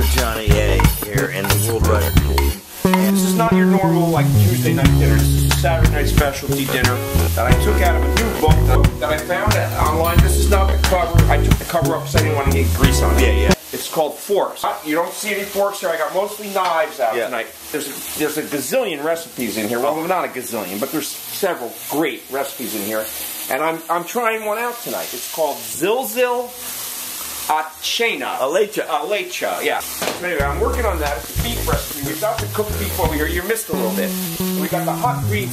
with Johnny A here in the WorldRider kitchen. This is not your normal like Tuesday night dinner. This is a Saturday night specialty dinner that I took out of a new book that I found online. This is not the cover. I took the cover up because I didn't want to get grease on it. Yeah. It's called Forks. You don't see any forks here. I got mostly knives out tonight. There's a gazillion recipes in here. Well, not a gazillion, but there's several great recipes in here. And I'm trying one out tonight. It's called Zilzil Alecha, yeah. So anyway, I'm working on that. It's a beef recipe. We've got the cooked beef over here. You missed a little bit. We got the hot green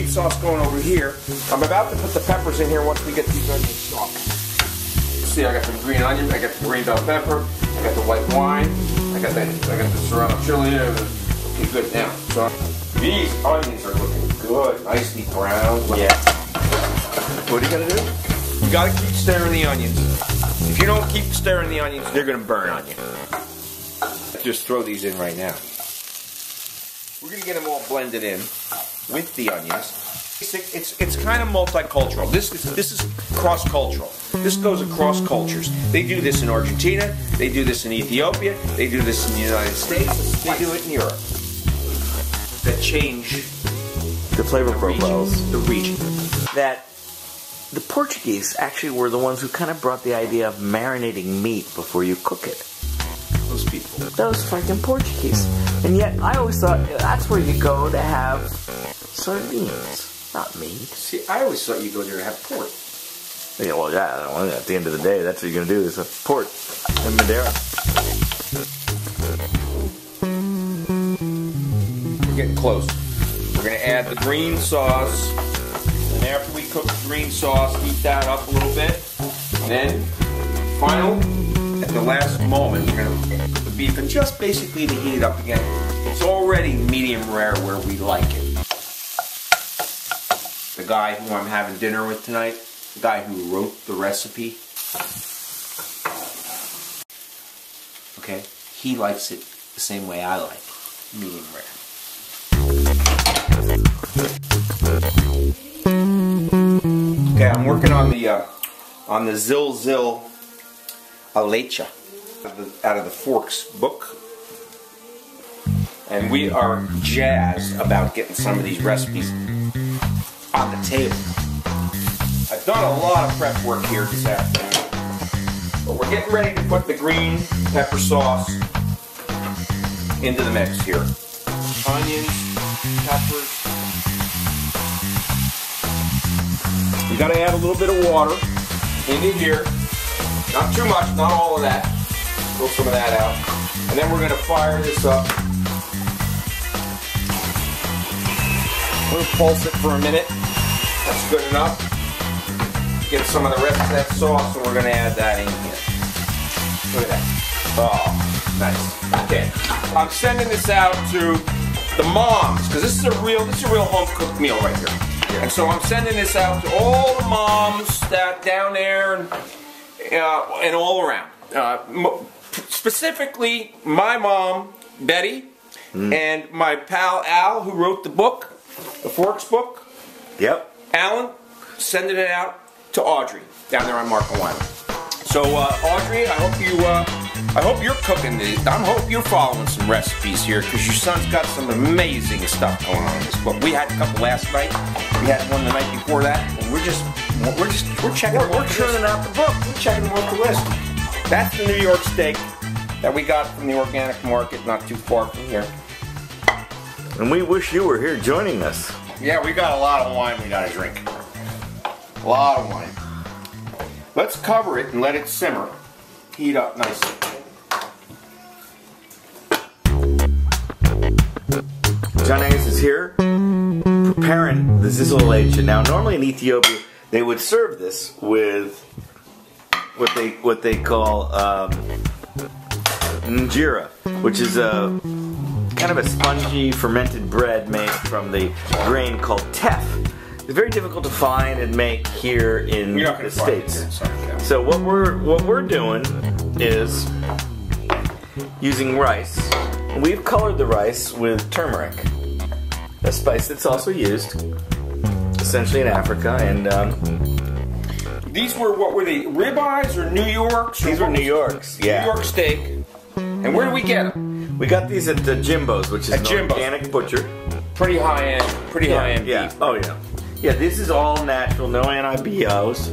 sauce going over here. I'm about to put the peppers in here once we get these onions soft. See, I got the green onion, I got the green bell pepper, I got the white wine, I got the serrano chili. Okay, good now. So these onions are looking good, nicely browned. Yeah. What are you gonna do? You gotta keep stirring the onions. If you don't keep stirring the onions, they're gonna burn on you. Just throw these in right now. We're gonna get them all blended in with the onions. It's kind of multicultural. This is cross-cultural. This goes across cultures. They do this in Argentina. They do this in Ethiopia. They do this in the United States. They do it in Europe. That change The flavor profiles. the region. That the Portuguese actually were the ones who kind of brought the idea of marinating meat before you cook it. Those people. Those fucking Portuguese. And yet, I always thought that's where you go to have sardines, not meat. See, I always thought you go there to have pork. Yeah, well, yeah, at the end of the day, that's what you're going to do is have port and Madeira. We're getting close. We're going to add the green sauce. And after we cook the green sauce, heat that up a little bit. And then, at the last moment, we're going to put the beef in just basically to heat it up again. It's already medium rare where we like it. The guy who I'm having dinner with tonight, the guy who wrote the recipe, okay, he likes it the same way I like it, medium rare. Okay, I'm working on the Zilzil Alecha out of the FORKS book, and we are jazzed about getting some of these recipes on the table. I've done a lot of prep work here this afternoon, but we're getting ready to put the green pepper sauce into the mix here. Onions, peppers. You got to add a little bit of water into here. Not too much, not all of that. Throw some of that out. And then we're going to fire this up. We'll pulse it for a minute. That's good enough. Get some of the rest of that sauce, and we're going to add that in here. Look at that. Oh, nice. Okay. I'm sending this out to the moms, because this is a real home cooked meal right here. Yeah. And so I'm sending this out to all the moms that down there and all around. Specifically, my mom, Betty, and my pal Al, who wrote the book, the FORKS book. Yep. Allan, sending it out to Audrey down there on Marco Island. So Audrey, I hope you're cooking these. I hope you're following some recipes here, because your son's got some amazing stuff going on in this book. We had a couple last night. We had one the night before that, and we're checking. We're churning out the book. We're checking them off the list. That's the New York steak that we got from the organic market, not too far from here. And we wish you were here joining us. Yeah, we got a lot of wine we gotta drink. A lot of wine. Let's cover it and let it simmer. Heat up nicely. John Angus is here preparing the Zilzil Alecha. Now, normally in Ethiopia, they would serve this with what they call injera, which is a kind of a spongy fermented bread made from the grain called teff. It's very difficult to find and make here in the States. So what we're doing is using rice. We've colored the rice with turmeric, a spice that's also used essentially in Africa. And these were, what were they, ribeyes or New Yorks? These were New Yorks, yeah. New York steak. And And where do we get them? We got these at Jimbo's, which is At an Jimbo's. organic butcher. Pretty high end Yeah. beef. Oh yeah. Yeah, this is all natural, no antibiotics.